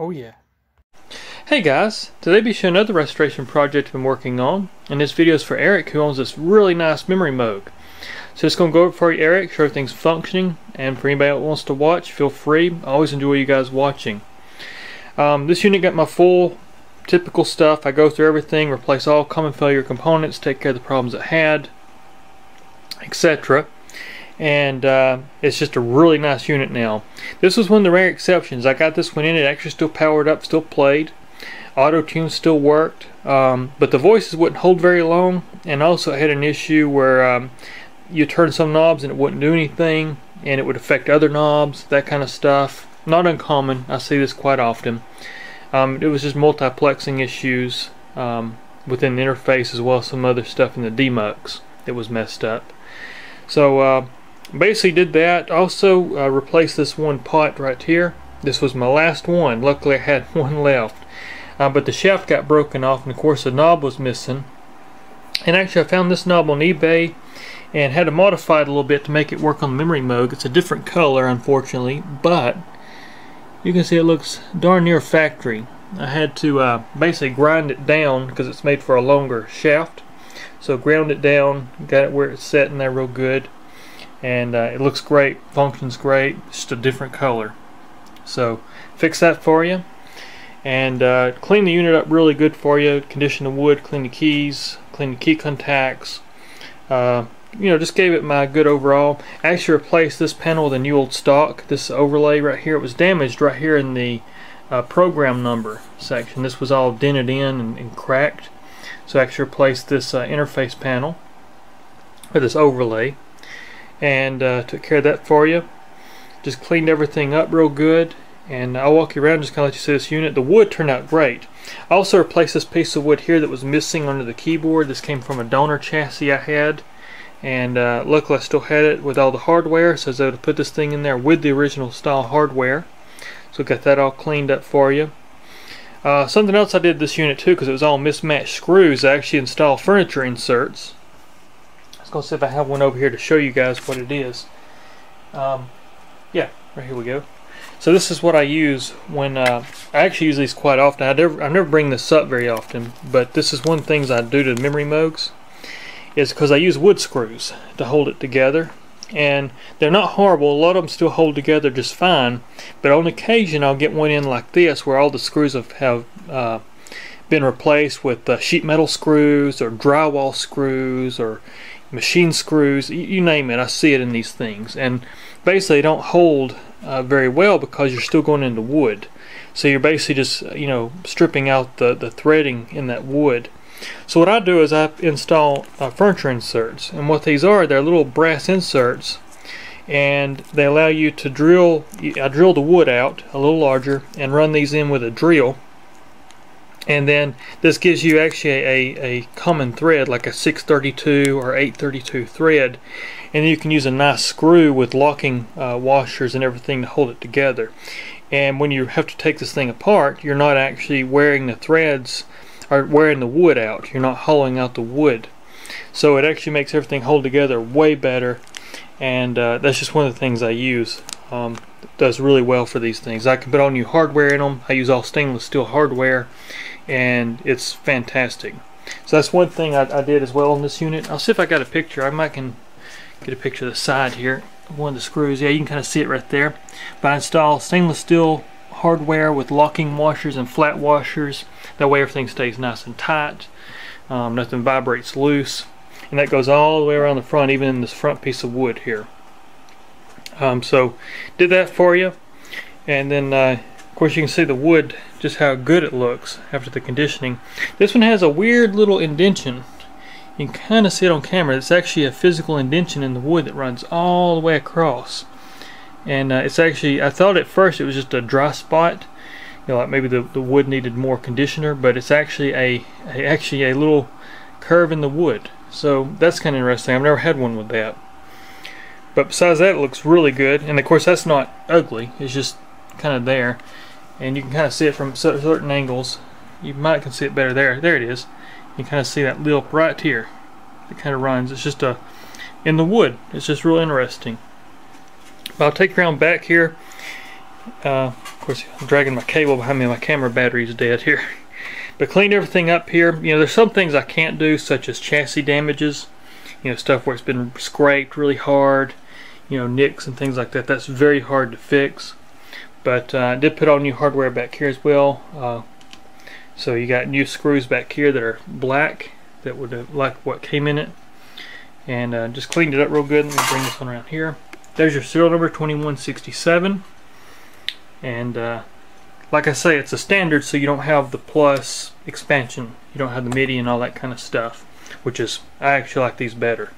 Oh yeah. Hey guys, today I'll be showing another restoration project I've been working on, and this video is for Eric, who owns this really nice Memorymoog. So just going to go over for you, Eric, sure everything's functioning, and for anybody that wants to watch, feel free. I always enjoy you guys watching. This unit got my full typical stuff. I go through everything, replace all common failure components, take care of the problems it had, etc. And it's just a really nice unit now. This was one of the rare exceptions. I got this one in, it actually still powered up, still played. Auto tune still worked, but the voices wouldn't hold very long, and also it had an issue where you turn some knobs and it wouldn't do anything, and it would affect other knobs, that kind of stuff. Not uncommon, I see this quite often. It was just multiplexing issues within the interface, as well as some other stuff in the demugs that was messed up. So basically did that. Also replaced this one pot right here. This was my last one. Luckily I had one left, but the shaft got broken off, and of course the knob was missing. And actually I found this knob on eBay and had to modify it a little bit to make it work on the Memorymoog. It's a different color, unfortunately, but you can see it looks darn near factory. I had to basically grind it down because it's made for a longer shaft. So ground it down, got it where it's set in there real good, and it looks great, functions great, just a different color. So fix that for you, and clean the unit up really good for you. Condition the wood, clean the keys, clean the key contacts. You know, just gave it my good overall. Actually replaced this panel with a new old stock. This overlay right here, it was damaged right here in the program number section. This was all dented in and cracked. So I actually replaced this interface panel with this overlay, and took care of that for you. Just cleaned everything up real good, and I'll walk you around just kind of let you see this unit. The wood turned out great. I also replaced this piece of wood here that was missing under the keyboard. This came from a donor chassis I had, and luckily I still had it with all the hardware, so I was able to put this thing in there with the original style hardware. So got that all cleaned up for you. Something else I did this unit too, because it was all mismatched screws, I actually installed furniture inserts. Let's go see if I have one over here to show you guys what it is. Yeah, right here we go. So this is what I use when I actually use these quite often. I never bring this up very often, but this is one of the things I do to the Memorymoogs, is because I use wood screws to hold it together. And they're not horrible. A lot of them still hold together just fine, but on occasion I'll get one in like this where all the screws have been replaced with sheet metal screws or drywall screws or machine screws, you name it. I see it in these things, and basically they don't hold very well because you're still going into wood. So you're basically just stripping out the threading in that wood. So what I do is I install furniture inserts, and what these are, they're little brass inserts, and they allow you to drill. I drill the wood out a little larger and run these in with a drill, and then this gives you actually a common thread like a 632 or 832 thread, and then you can use a nice screw with locking washers and everything to hold it together. And when you have to take this thing apart, you're not actually wearing the threads or wearing the wood out. You're not hollowing out the wood, so it actually makes everything hold together way better. And that's just one of the things I use. It does really well for these things. I can put all new hardware in them. I use all stainless steel hardware, and it's fantastic. So that's one thing I did as well on this unit. I'll see if I got a picture. I might can get a picture of the side here, one of the screws. Yeah, you can kind of see it right there. But I install stainless steel hardware with locking washers and flat washers. That way everything stays nice and tight. Nothing vibrates loose, and that goes all the way around the front, even in this front piece of wood here. So did that for you, and then of course you can see the wood, just how good it looks after the conditioning. This one has a weird little indentation. You can kind of see it on camera. It's actually a physical indentation in the wood that runs all the way across. And it's actually, I thought at first it was just a dry spot, like maybe the wood needed more conditioner, but it's actually a little curve in the wood. So that's kind of interesting. I've never had one with that. But besides that, it looks really good. And of course that's not ugly, it's just kind of there, and you can kind of see it from certain angles. You might can see it better there. There it is. You can kind of see that lip right here. It kind of runs. It's just in the wood. It's just real interesting. But I'll take you around back here. Of course, I'm dragging my cable behind me. My camera battery is dead here. But cleaned everything up here. You know, there's some things I can't do, such as chassis damages. You know, stuff where it's been scraped really hard. You know, nicks and things like that. That's very hard to fix. But I did put all new hardware back here as well. So you got new screws back here that are black, that would have like what came in it. And just cleaned it up real good. Let me bring this one around here. There's your serial number, 2167. And like I say, it's a standard, so you don't have the plus expansion. You don't have the MIDI and all that kind of stuff, which is, I actually like these better.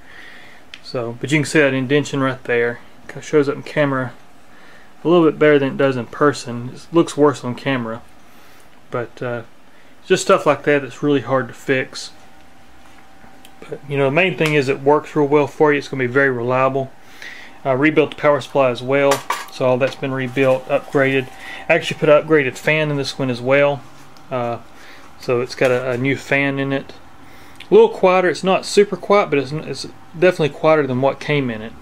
So, but you can see that indentation right there. It shows up in camera a little bit better than it does in person. It looks worse on camera, but just stuff like that that's really hard to fix. But you know, the main thing is it works real well for you. It's going to be very reliable. I rebuilt the power supply as well, so all that's been rebuilt, upgraded. I actually put an upgraded fan in this one as well, so it's got a new fan in it. A little quieter. It's not super quiet, but it's definitely quieter than what came in it.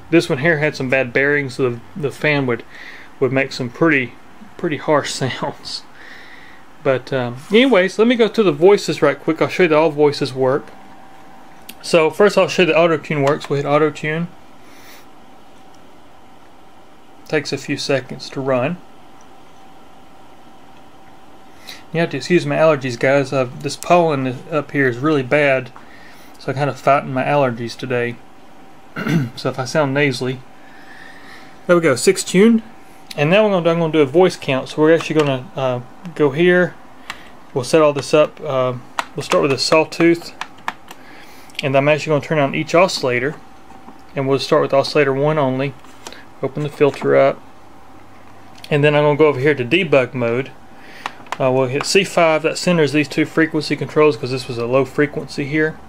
This one here had some bad bearings, so the fan would make some pretty harsh sounds. But anyways, let me go through the voices right quick. I'll show you that all voices work. So first I'll show you that auto tune works. We'll hit auto tune. Takes a few seconds to run. You have to excuse my allergies, guys. This pollen up here is really bad, so I'm kind of fighting my allergies today. So if I sound nasally, there we go, 6 tuned. And now I'm going to do a voice count. So we're actually going to go here. We'll set all this up. We'll start with a sawtooth, and I'm actually going to turn on each oscillator, and we'll start with oscillator 1 only. Open the filter up, and then I'm going to go over here to debug mode. We'll hit C5. That centers these two frequency controls because this was a low frequency here.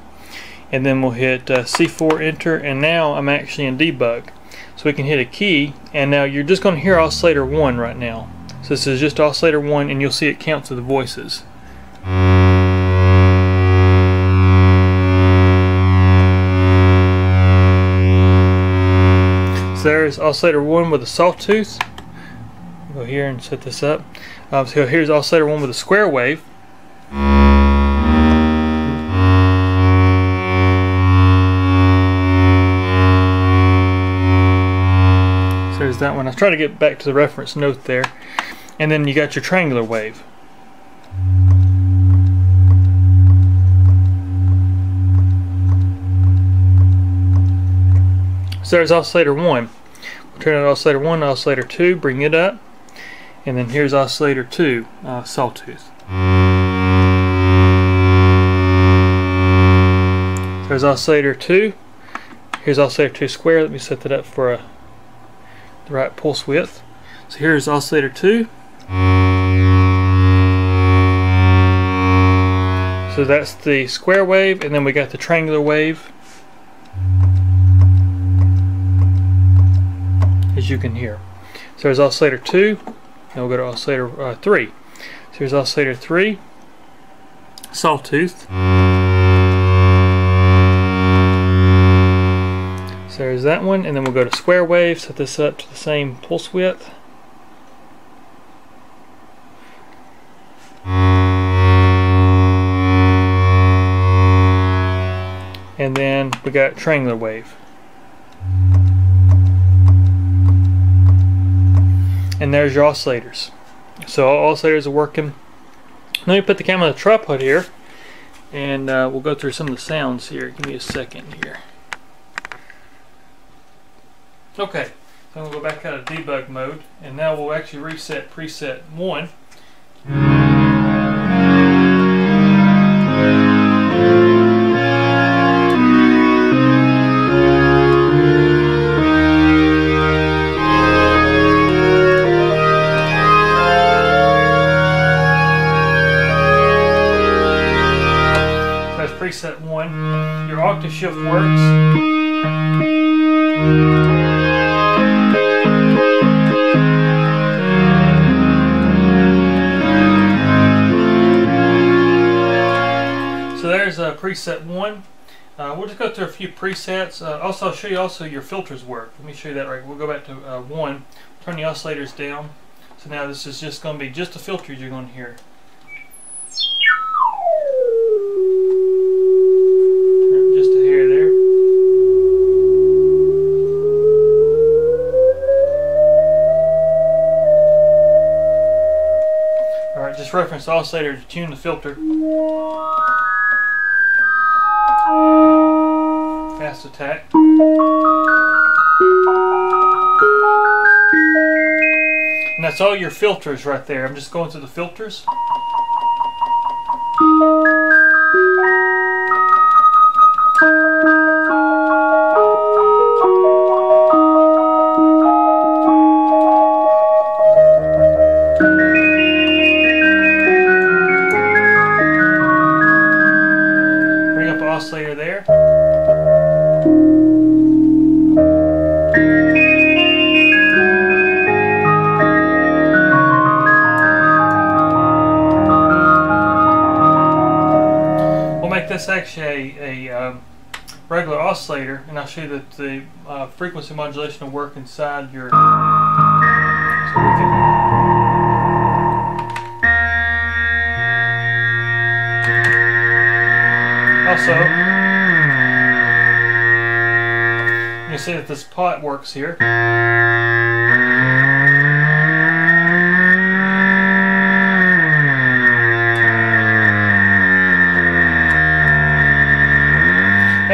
And then we'll hit C4 enter, and now I'm actually in debug. So we can hit a key, and now you're just going to hear oscillator 1 right now. So this is just oscillator 1, and you'll see it count to the voices. So there's oscillator 1 with a sawtooth. Go here and set this up. So here's oscillator 1 with a square wave. So there's that one. I was trying to get back to the reference note there. And then you got your triangular wave. So there's oscillator 1. We'll turn on oscillator 1, oscillator 2, bring it up. And then here's oscillator 2, sawtooth. So there's oscillator 2. Here's oscillator 2 square. Let me set that up for the right pulse width. So here's oscillator 2. So that's the square wave, and then we got the triangular wave, as you can hear. So there's oscillator 2, and we'll go to oscillator 3. So here's oscillator 3, sawtooth. So there's that one, and then we'll go to square wave, set this up to the same pulse width. And then we got triangular wave. And there's your oscillators. So all oscillators are working. Let me put the camera on the tripod here, and we'll go through some of the sounds here. Give me a second here. Okay, so I'm going to go back out of debug mode, and now we'll actually reset preset 1. Preset 1. Your octave shift works. So there's preset 1. We'll just go through a few presets. Also, I'll show you also your filters work. Let me show you that right. We'll go back to 1. Turn the oscillators down. So now this is just going to be just the filters you're going to hear. Just a hair there. Alright, just reference the oscillator to tune the filter. Fast attack. And that's all your filters right there. I'm just going through the filters. Bring up the oscillator there. This actually a regular oscillator, and I'll show you that the frequency modulation will work inside your. So we can also, you can see that this pot works here.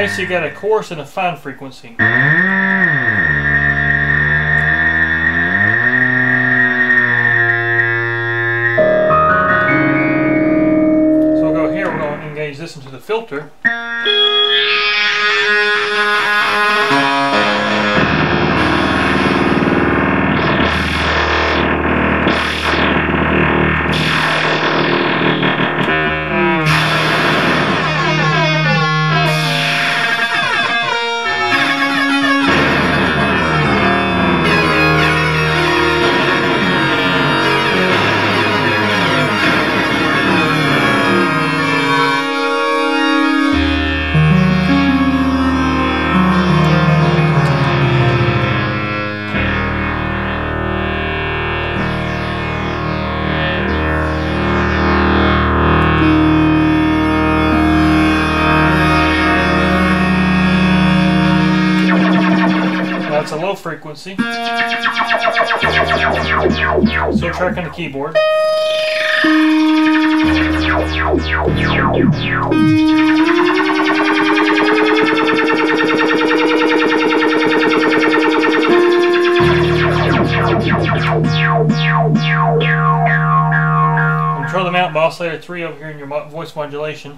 So you got a coarse and a fine frequency. So we'll go here, we're going to engage this into the filter. It's a low frequency. So track on the keyboard. Control the mount by Oscillator 3 over here in your voice modulation.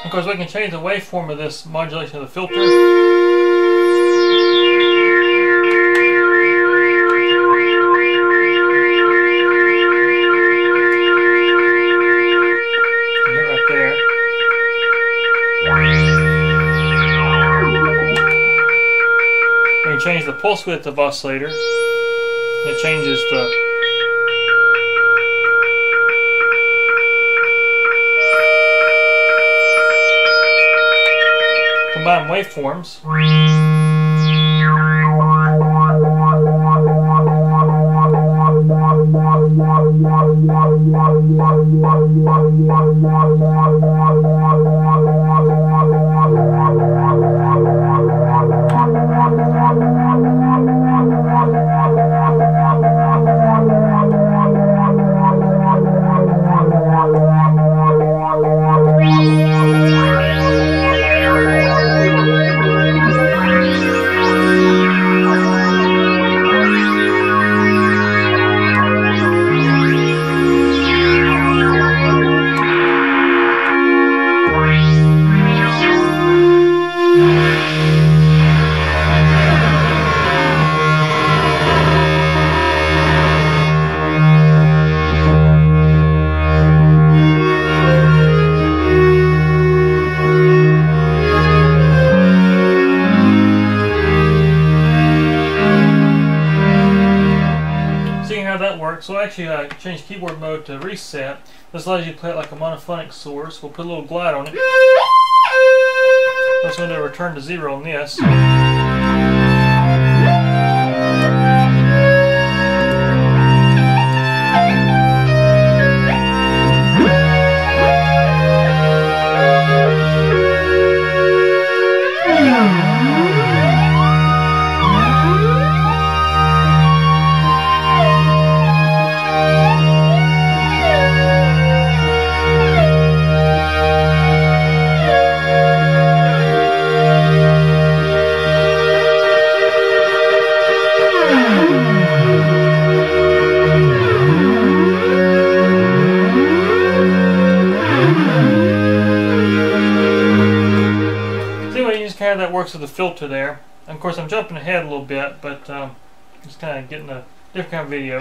Of course, we can change the waveform of this modulation of the filter. And here, right there. We can change the pulse width of oscillator. It changes the combine waveforms. works. So actually change keyboard mode to reset. This allows you to play it like a monophonic source. We'll put a little glide on it. I'm just going to return to 0 on this. That works with the filter there. And of course I'm jumping ahead a little bit, but just kind of getting a different kind of video.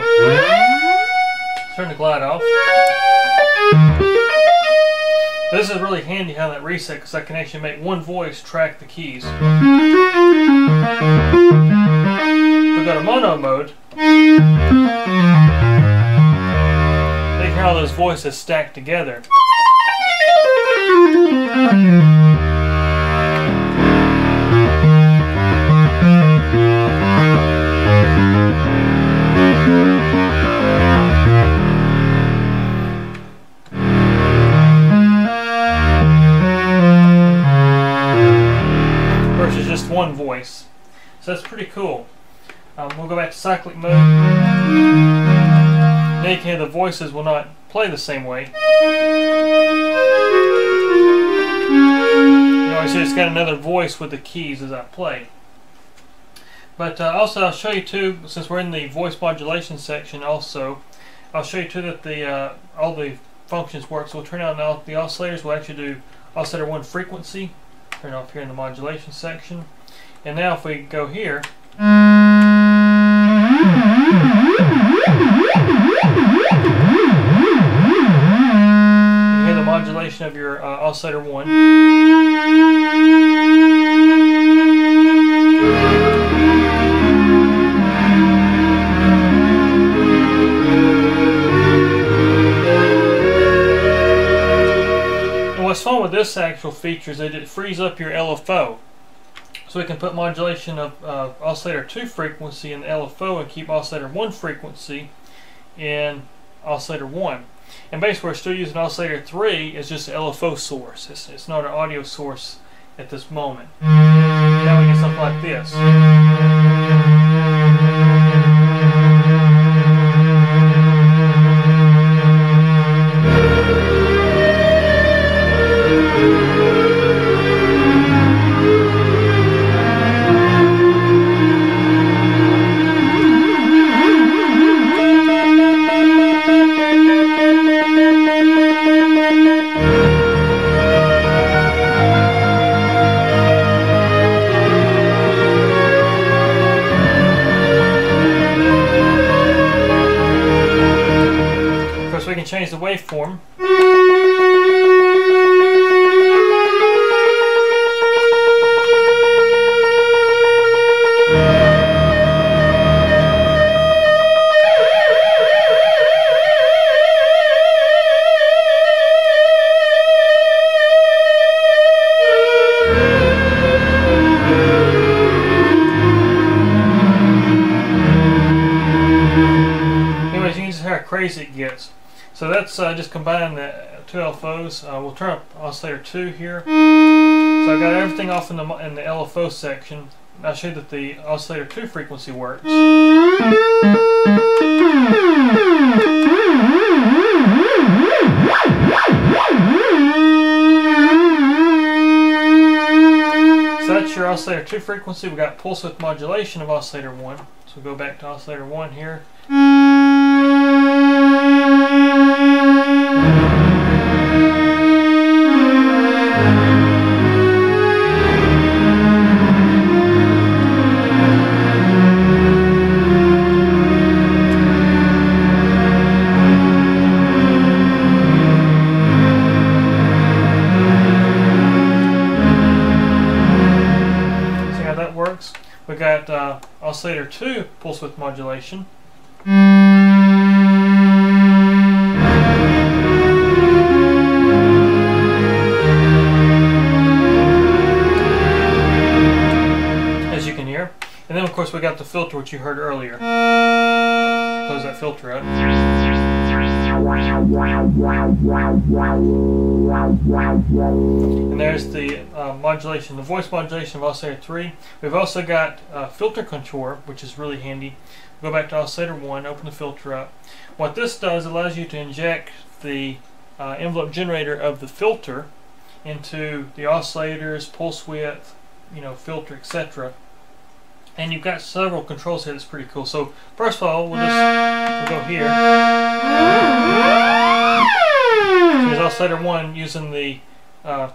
Turn the glide off. This is really handy how that reset, because I can actually make one voice track the keys. If we go to mono mode, you can hear all those voices stacked together. One voice. So that's pretty cool. We'll go back to cyclic mode. Now you can hear the voices will not play the same way. You know, I see it's got another voice with the keys as I play. But also I'll show you too, since we're in the voice modulation section also, I'll show you too that the all the functions work. So we'll turn on the oscillators. We'll actually do oscillator 1 frequency. Turn it off here in the modulation section. And now if we go here, you hear the modulation of your oscillator 1. And what's fun with this actual feature is that it frees up your LFO. So we can put modulation of oscillator 2 frequency in the LFO and keep oscillator 1 frequency in oscillator 1. And basically we're still using oscillator 3 as just an LFO source. It's not an audio source at this moment. Now we get something like this. We can change the waveform. Anyways, you can just hear how crazy it gets. So that's just combining the two LFOs. We'll turn up oscillator 2 here. So I've got everything off in the LFO section. I'll show you that the oscillator 2 frequency works. So that's your oscillator 2 frequency. We got pulse width modulation of oscillator 1. So we'll go back to oscillator 1 here. We got oscillator 2 pulse width modulation. course we got the filter which you heard earlier. Close that filter up. And there's the modulation, the voice modulation of Oscillator 3. We've also got filter control, which is really handy. Go back to Oscillator 1, open the filter up. What this does, allows you to inject the envelope generator of the filter into the oscillators, pulse width, filter, etc. And you've got several controls here that's pretty cool. So first of all, we'll go here. Here's Oscillator 1 using the well,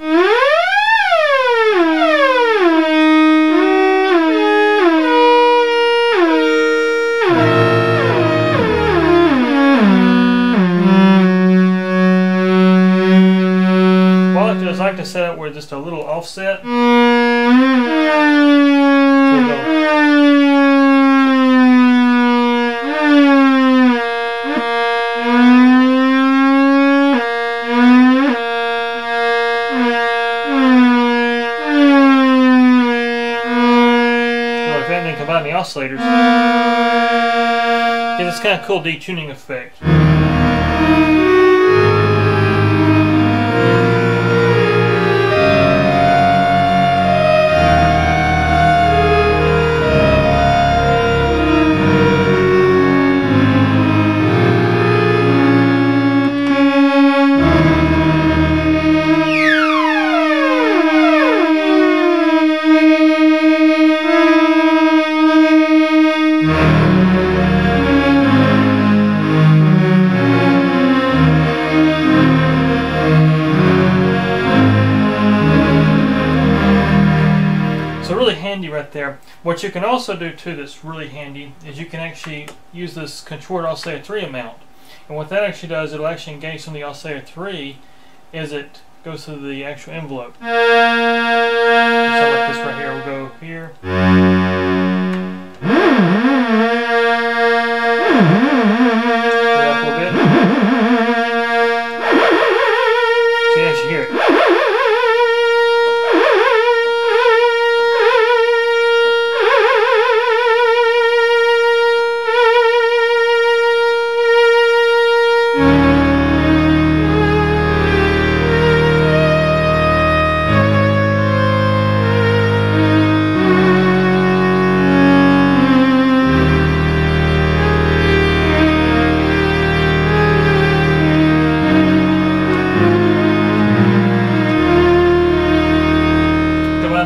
I like to set it where just a little offset. We'll go. And then combine the oscillators. Get this kind of cool detuning effect. Right there. What you can also do too that's really handy is you can actually use this controlled Oscillator 3 amount. And what that actually does, it'll actually engage some of the Oscillator 3 as it goes through the actual envelope. So like this right here, we'll go here. Go up a little bit. So you actually hear it.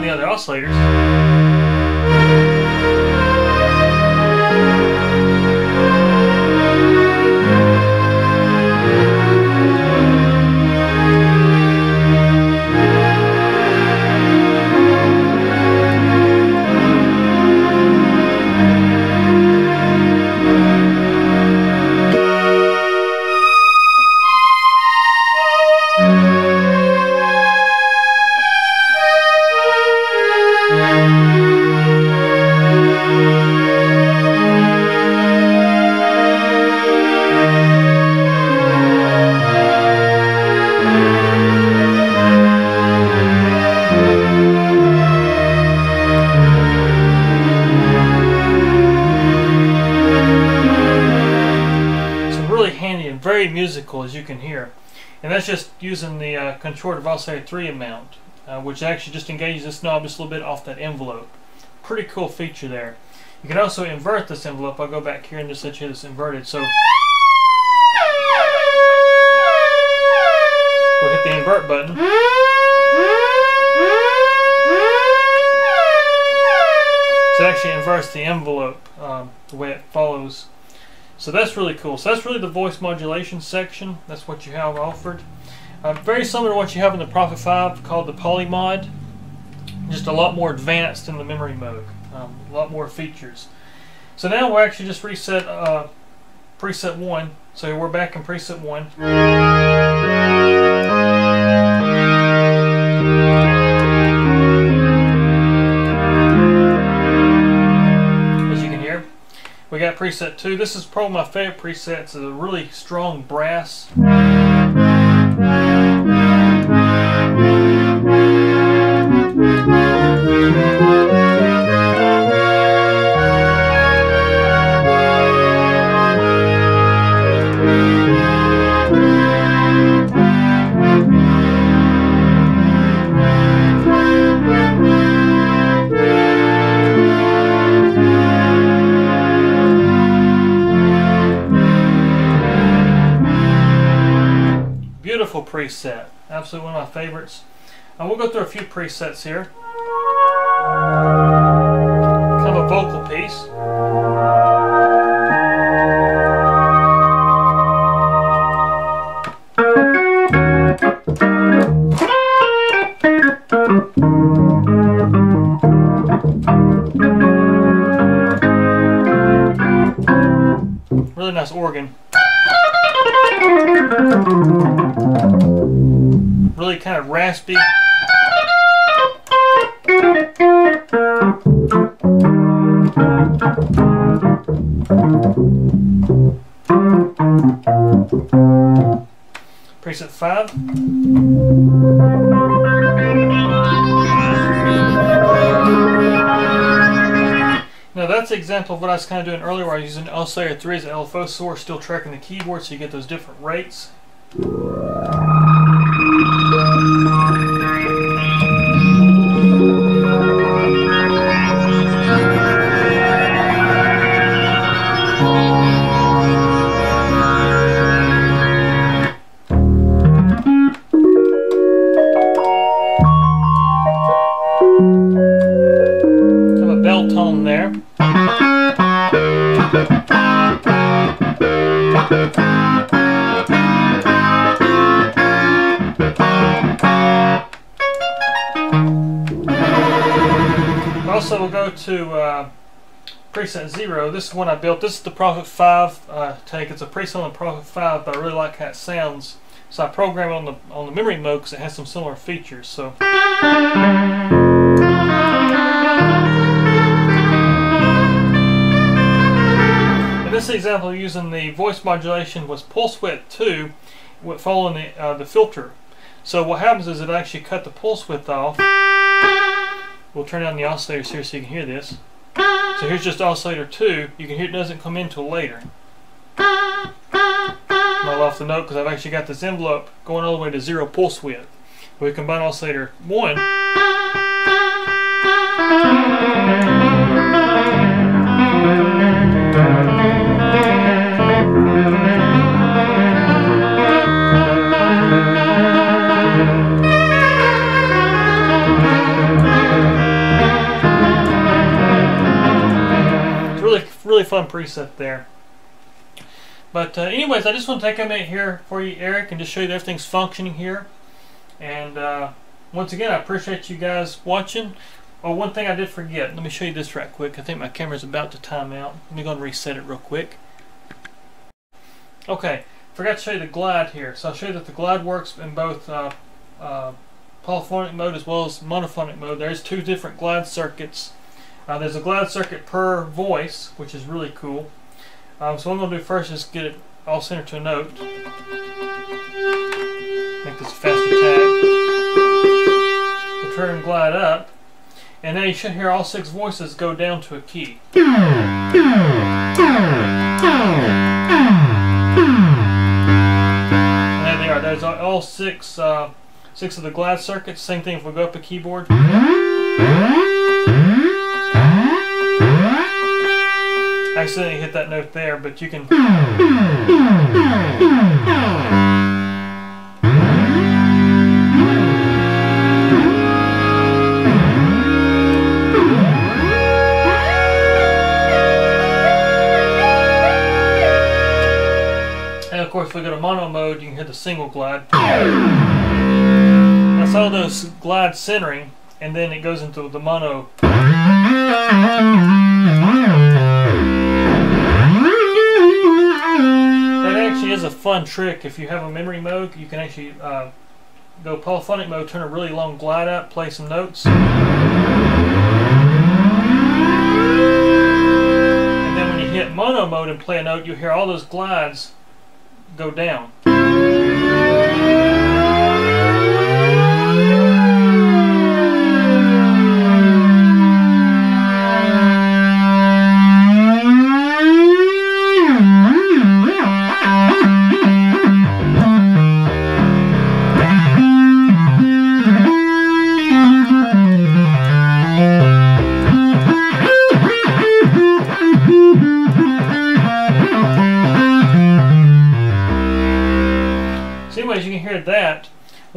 The other oscillators. Very musical, as you can hear, and that's just using the controlled Oscillator 3 amount, which actually just engages this knob just a little bit off that envelope. Pretty cool feature there. You can also invert this envelope. I'll go back here and just let you hear this inverted. So we'll hit the invert button. So it actually inverts the envelope the way it follows. So that's really cool. So that's really the voice modulation section. That's what you have offered. Very similar to what you have in the Prophet 5 called the Polymod. Just a lot more advanced in the Memorymoog. A lot more features. So now we'll actually just reset preset 1. So we're back in preset 1. We got preset 2. This is probably my favorite preset. It's a really strong brass. preset. Absolutely one of my favorites. We'll go through a few presets here. Kind of a vocal piece. Really nice organ. Really kind of raspy. Preset 5. Now that's an example of what I was kind of doing earlier, where I was using Oscillator 3 as an LFO source, still tracking the keyboard so you get those different rates. Have a bell tone there. Also, we'll go to preset 0. This is one I built. This is the Prophet 5 take. It's a preset on the Prophet 5, but I really like how it sounds. So I programmed it on the Memorymoog because it has some similar features. So. In this example, using the voice modulation was pulse width 2, following the filter. So what happens is it actually cut the pulse width off. We'll turn on the oscillators here so you can hear this. So here's just oscillator 2. You can hear it doesn't come in till later. I'm off the note because I've actually got this envelope going all the way to 0 pulse width. We combine oscillator 1. Really fun preset there. But anyways, I just want to take a minute here for you, Eric, and just show you that everything's functioning here. And once again, I appreciate you guys watching. Oh, one thing I did forget. Let me show you this right quick. I think my camera's about to time out. Let me go and reset it real quick. Okay, forgot to show you the glide here. So I'll show you that the glide works in both polyphonic mode as well as monophonic mode. There's 2 different glide circuits. There's a glide circuit per voice, which is really cool. So what I'm going to do first is get it all centered to a note. Make this a faster tag. We'll turn and glide up. And now you should hear all 6 voices go down to a key. And there they are. There's all 6 of the glide circuits. Same thing if we go up a keyboard. I accidentally hit that note there, but you can. And of course, if we go to mono mode, you can hear the single glide. That's all those glides centering, and then it goes into the mono. Is a fun trick. If you have a Memorymoog, you can actually go polyphonic mode, turn a really long glide up, play some notes, and then when you hit mono mode and play a note, you'll hear all those glides go down.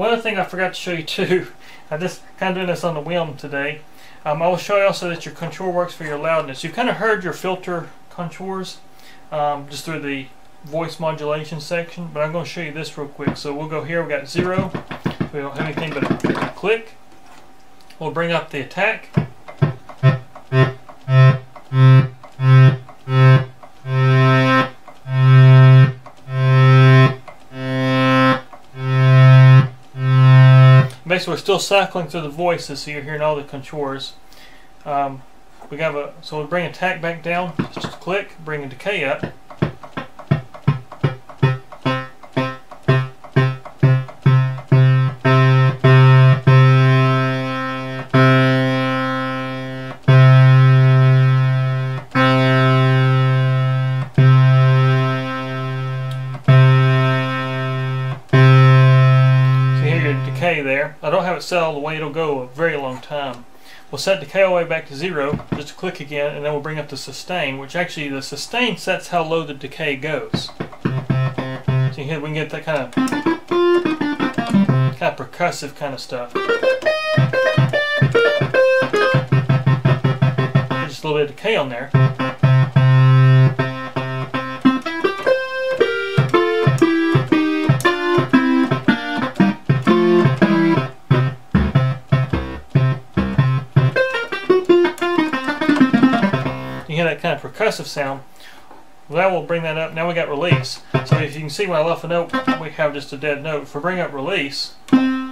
one other thing I forgot to show you too, I just kind of doing this on the whim today. I will show you also that your contour works for your loudness. You've kind of heard your filter contours just through the voice modulation section, but I'm going to show you this real quick. So we'll go here, we've got 0, we don't have anything but a click. We'll bring up the attack. Basically, we're still cycling through the voices, so you're hearing all the contours. So we'll bring attack back down, just a click, bring a decay up. There. I don't have it set all the way, it'll go a very long time. We'll set decay all the way back to 0, just a click again, and then we'll bring up the sustain, which actually the sustain sets how low the decay goes. So here we can get that kind of percussive kind of stuff. Just a little bit of decay on there. Hear that kind of percussive sound. Well, that will bring that up. Now we got release. So if you can see when I left a note, we have just a dead note. If we bring up release, and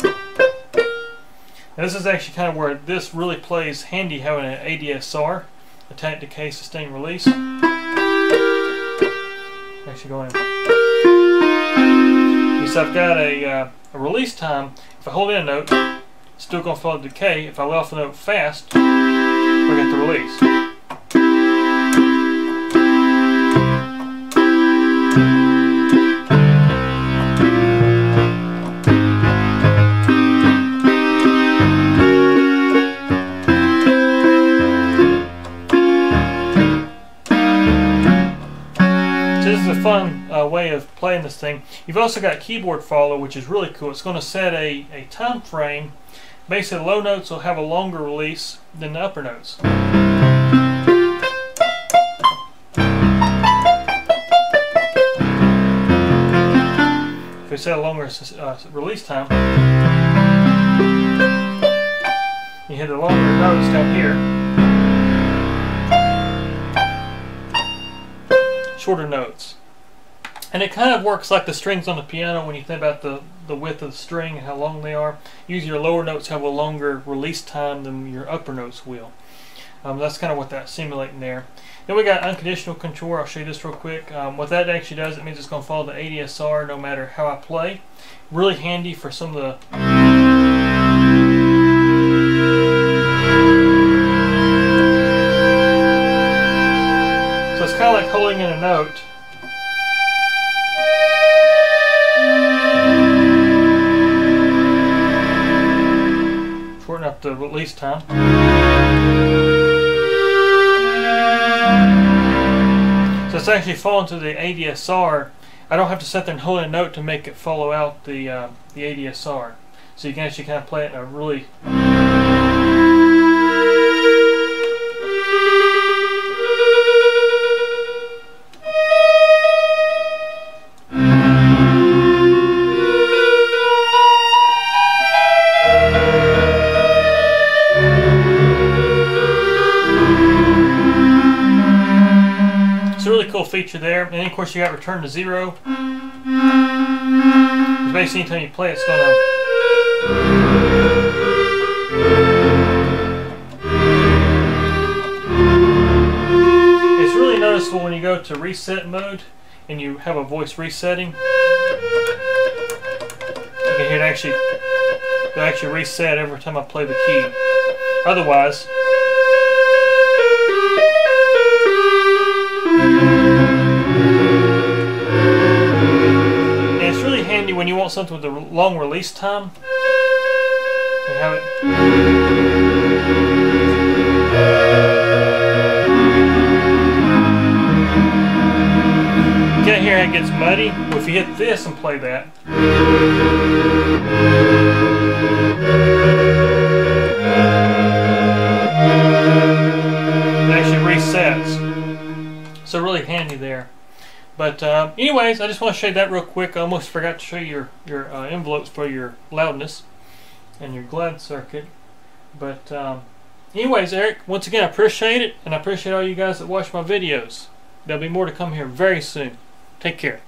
this is actually kind of where this really plays handy, having an ADSR, attack, decay, sustain, release. Actually going. So I've got a release time. If I hold in a note, it's still going to follow the decay. If I let off the note fast, we get the release. This is a fun way of playing this thing. You've also got keyboard follow, which is really cool. It's going to set a time frame. Basically, the low notes will have a longer release than the upper notes. If we set a longer release time, you hit the longer notes down here. Shorter notes. And it kind of works like the strings on the piano when you think about the width of the string and how long they are. Usually your lower notes have a longer release time than your upper notes will. That's kind of what that's simulating there. Then we got Unconditional Control. I'll show you this real quick. What that actually does, it means it's going to follow the ADSR no matter how I play. Really handy for some of the... So it's kind of like holding in a note. Shorten up the release time. So it's actually falling to the ADSR. I don't have to sit there and hold a note to make it follow out the ADSR. So you can actually kind of play it in a really... feature there, and then of course you got return to 0. Because basically anytime you play it's gonna it's really noticeable when you go to reset mode and you have a voice resetting. You can hear it it'll actually reset every time I play the key. Otherwise when you want something with a long release time, you have it. You can't hear how it gets muddy. Well, if you hit this and play that, But anyways, I just want to show you that real quick. I almost forgot to show you your envelopes for your loudness and your glide circuit. But anyways, Eric, once again, I appreciate it, and I appreciate all you guys that watch my videos. There'll be more to come here very soon. Take care.